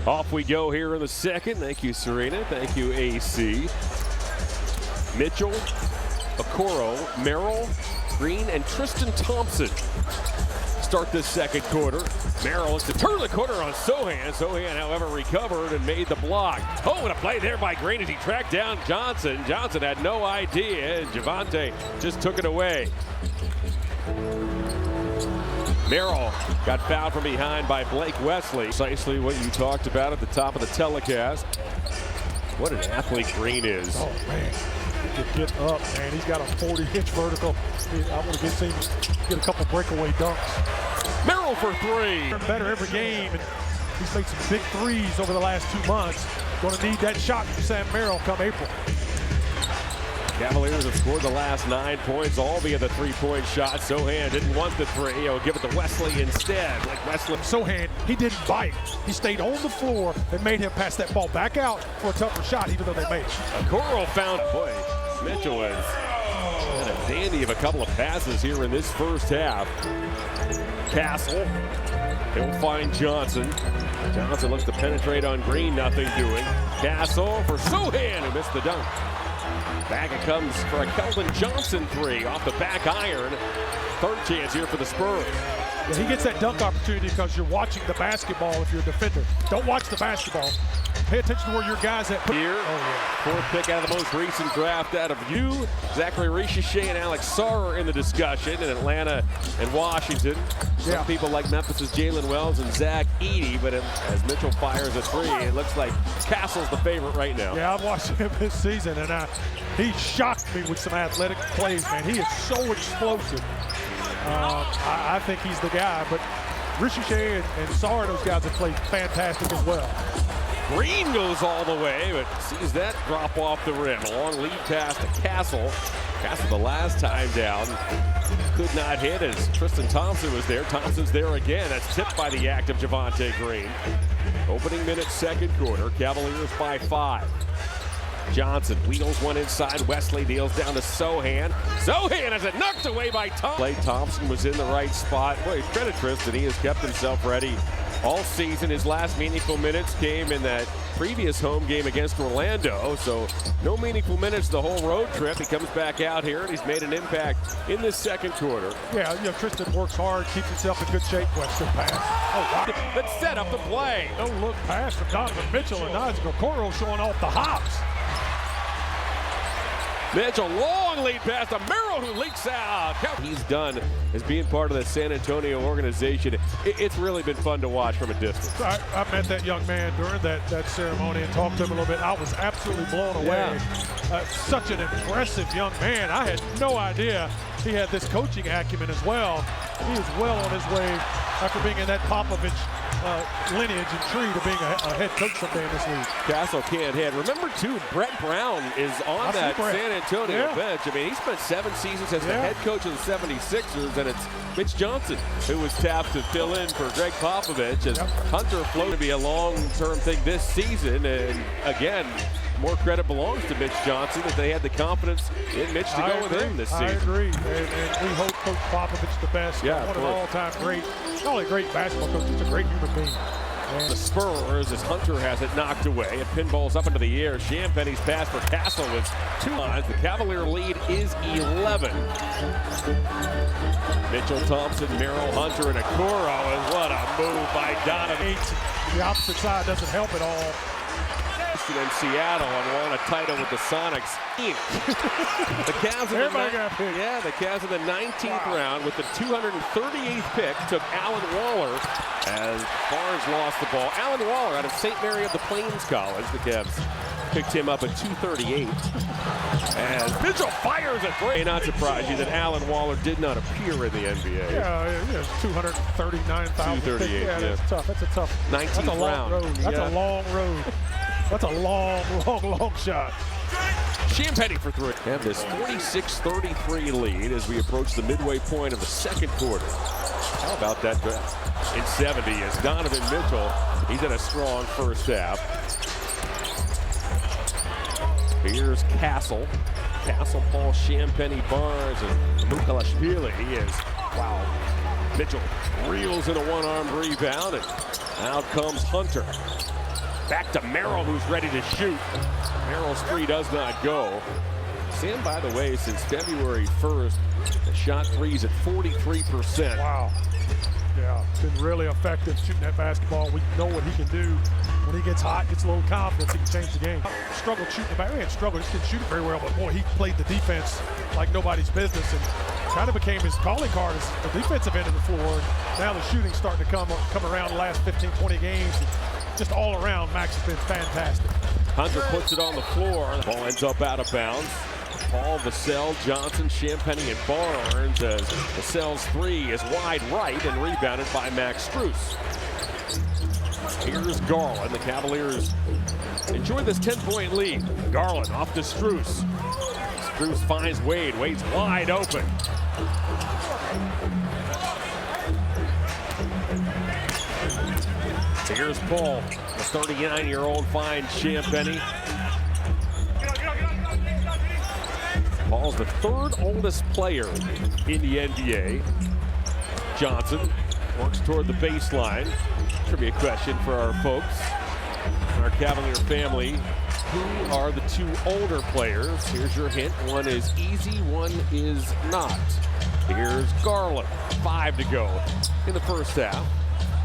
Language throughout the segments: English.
Off we go here in the second. Thank you, Serena. Thank you, AC. Mitchell, Okoro, Merrill, Green, and Tristan Thompson start this second quarter. Merrill looks to turn the corner on Sohan. Sohan, however, recovered and made the block. Oh, and a play there by Green as he tracked down Johnson. Johnson had no idea, and Javante just took it away. Merrill got fouled from behind by Blake Wesley. Precisely what you talked about at the top of the telecast. What an athlete Green is. Oh, man. He can get up, man. He's got a 40-inch vertical. I want to get a couple breakaway dunks. Merrill for three. Better every game, and he's made some big threes over the last 2 months. Going to need that shot from Sam Merrill come April. Cavaliers have scored the last 9 points, all via the three-point shot. Sohan didn't want the three. He'll give it to Wesley instead. Like Wesley. Sohan, he didn't bite. He stayed on the floor and made him pass that ball back out for a tougher shot, even though they made it. Okoro found. Boy, Mitchell has had a dandy of a couple of passes here in this first half. Castle, he'll find Johnson. Johnson looks to penetrate on Green, nothing doing. Castle for Sohan, who missed the dunk. Back it comes for a Keldon Johnson three off the back iron. Third chance here for the Spurs. Yeah, he gets that dunk opportunity because you're watching the basketball if you're a defender. Don't watch the basketball. Pay attention to where your guys at. Here, fourth pick out of the most recent draft out of you. Zachary Richichet and Alex Sarr in the discussion in Atlanta and Washington. Some people like Memphis' Jalen Wells and Zach Edey, but as Mitchell fires a three, it looks like Castle's the favorite right now. Yeah, I've watched him this season, and he shocked me with some athletic plays, man. He is so explosive. I think he's the guy, but Richichet and Sarr, those guys have played fantastic as well. Green goes all the way, but sees that drop off the rim. A long lead pass to Castle. Castle the last time down. Could not hit as Tristan Thompson was there. Thompson's there again. That's tipped by the act of Javante Green. Opening minute, second quarter. Cavaliers by 5. Johnson wheels one inside. Wesley deals down to Sohan. Sohan has it knocked away by Thompson. Klay Thompson was in the right spot. Boy, credit Tristan. He has kept himself ready all season. His last meaningful minutes came in that previous home game against Orlando. So no meaningful minutes the whole road trip. He comes back out here and he's made an impact in this second quarter. Yeah, Tristan works hard, keeps himself in good shape. Western pass. Oh, wow. Let's set up the play. No look pass from Donovan Mitchell, and now it's Okoro showing off the hops. Mitchell, long lead pass to Merrill, who leaks out. He's done as being part of the San Antonio organization. It's really been fun to watch from a distance. I met that young man during that ceremony and talked to him a little bit. I was absolutely blown away. Yeah. Such an impressive young man. I had no idea he had this coaching acumen as well. He is well on his way after being in that Popovich lineage and tree to being a head coach someday in this league. Castle can't hit. Remember, too, Brett Brown is on that San Antonio bench. I mean, he spent 7 seasons as the head coach of the 76ers, and it's Mitch Johnson who was tapped to fill in for Greg Popovich. As Hunter floated to be a long-term thing this season, and again, more credit belongs to Mitch Johnson that they had the confidence in Mitch to go with him this season. I agree, and we hope Coach Popovich the best. One of the all-time great, not only great basketball coach, he's a great human being. And the Spurs, as Hunter has it knocked away, it pinballs up into the air. Champagne's pass for Castle with 2 lines. The Cavalier lead is 11. Mitchell, Thompson, Merrill, Hunter, and Okoro, and what a move by Donovan. The opposite side doesn't help at all. In Seattle and won a title with the Sonics. The Cavs in the 19th round with the 238th pick took Alan Waller as Barnes lost the ball. Alan Waller out of St. Mary of the Plains College. The Cavs picked him up at 238. As Mitchell fires at three. Not surprise you that Alan Waller did not appear in the NBA. Yeah, 239,000. 238. Yeah, that's tough. That's a tough. 19th round. That's a long road. That's a long shot. Champagny for three. Have this 46-33 lead as we approach the midway point of the second quarter. How about that in 70 as Donovan Mitchell, he's in a strong first half. Here's Castle, Paul, Champagny, Barnes, and Mukalashvili. He is, wow. Mitchell reels in a one-armed rebound, and out comes Hunter. Back to Merrill, who's ready to shoot. Merrill's three does not go. Sam, by the way, since February 1st, the shot threes at 43%. Wow. Yeah, been really effective shooting that basketball. We know what he can do. When he gets hot, gets a little confidence, he can change the game. Struggled shooting the back. He didn't struggle, just didn't shoot it very well, but boy, he played the defense like nobody's business and kind of became his calling card as the defensive end of the floor. And now the shooting's starting to come around the last 15, 20 games. Just all around, Max has been fantastic. Hunter puts it on the floor. The ball ends up out of bounds. Paul, Vassell, Johnson, Champagnie, and Barnes as Vassell's three is wide right and rebounded by Max Strus. Here's Garland. The Cavaliers enjoy this 10-point lead. Garland off to Strus. Strus finds Wade. Wade's wide open. Here's Paul. The 39-year-old finds Champagnie. Paul's the third oldest player in the NBA. Johnson works toward the baseline. Should be a question for our folks, our Cavalier family. Who are the two older players? Here's your hint. One is easy, one is not. Here's Garland. 5 to go in the first half.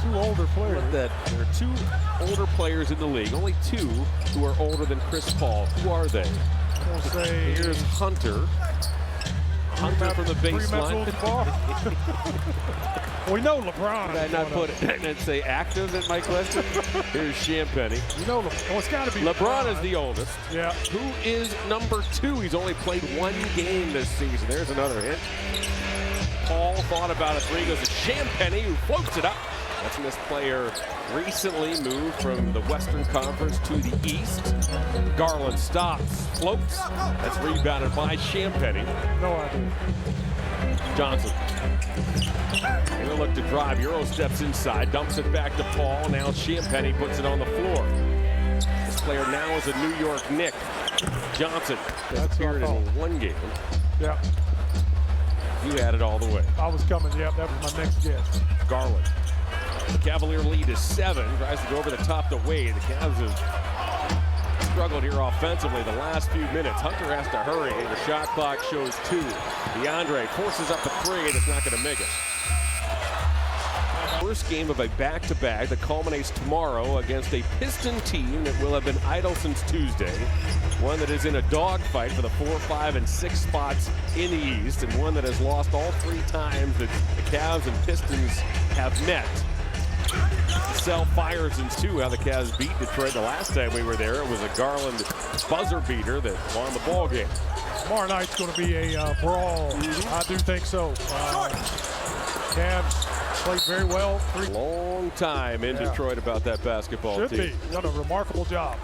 Two older players. There are two older players in the league. Only two who are older than Chris Paul. Who are they? I'll say here's Hunter. Hunter from the baseline. Well, we know LeBron. Did I not put it and say active in my question? Here's Champagnie. You know, it's got to be LeBron is the oldest. Yeah. Who is number 2? He's only played one game this season. There's another hint. Paul thought about a three. Goes to Champagnie, who floats it up. That's when this player recently moved from the Western Conference to the East. Garland stops, floats. That's rebounded by Champagnie. No idea. Johnson. He'll look to drive. Euro steps inside, dumps it back to Paul. Now Champagnie puts it on the floor. This player now is a New York Knick. Johnson has appeared in one game. Yeah. You had it all the way. I was coming. Yeah, that was my next guess. Garland. The Cavalier lead is 7. Tries to go over the top to Wade. The Cavs have struggled here offensively the last few minutes. Hunter has to hurry. The shot clock shows 2. DeAndre forces up a 3 that's not going to make it. First game of a back-to-back that culminates tomorrow against a Piston team that will have been idle since Tuesday. One that is in a dogfight for the 4, 5, and 6 spots in the East, and one that has lost all 3 times that the Cavs and Pistons have met. Vassell fires in 2. How the Cavs beat Detroit the last time we were there. It was a Garland buzzer beater that won the ball game. Tomorrow night's going to be a brawl. I do think so. Cavs played very well. Long time in Detroit about that basketball team. Should be. Done a remarkable job.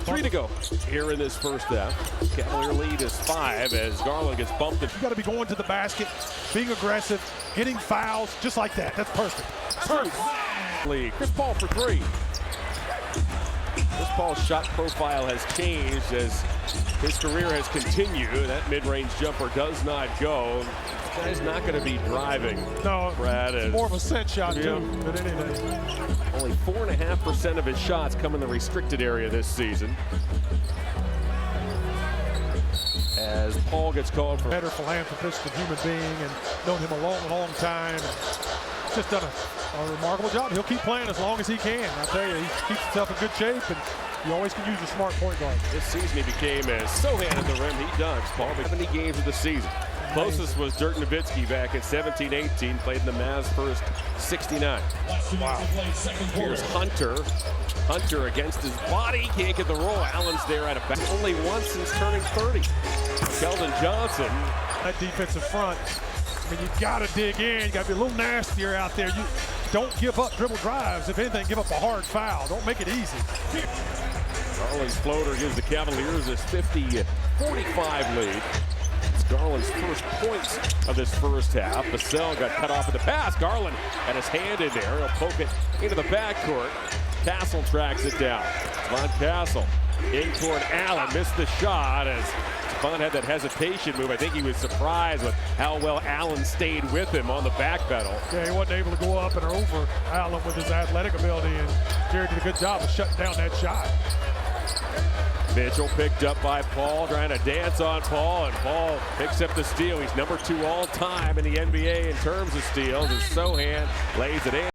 3 to go here in this first half. Cavalier lead is 5 as Garland gets bumped. You got to be going to the basket, being aggressive, hitting fouls, just like that. That's perfect. Perfect. League. Chris Paul for 3. Chris Paul's shot profile has changed as his career has continued. That mid-range jumper does not go. This guy's not going to be driving. No, Brad, it's more of a set shot too than anything. Only 4.5% of his shots come in the restricted area this season. As Paul gets called for better philanthropist and human being, and known him a long time. Just done a remarkable job. He'll keep playing as long as he can. I tell you, he keeps himself in good shape, and you always can use a smart point guard. This season he became as Sohan at the rim. He does. Paul, 70 games of the season. Closest was Dirk Nowitzki back in 17-18. Played in the Mavs first 69. Wow. Here's Hunter. Hunter against his body. Can't get the roll. Allen's there at a back. Only once since turning 30. Keldon Johnson. That defensive front. I mean, you got to dig in. You got to be a little nastier out there. You don't give up dribble drives. If anything, give up a hard foul. Don't make it easy. Garland's floater gives the Cavaliers this 50-45 lead. It's Garland's first points of this first half. Vassell got cut off at the pass. Garland had his hand in there. He'll poke it into the backcourt. Castle tracks it down. Von Castle in toward Allen. Missed the shot as Von had that hesitation move. I think he was surprised with how well Allen stayed with him on the back pedal. Yeah, he wasn't able to go up and over Allen with his athletic ability, and Jerry did a good job of shutting down that shot. Mitchell picked up by Paul, trying to dance on Paul, and Paul picks up the steal. He's number 2 all time in the NBA in terms of steals, as Sohan lays it in.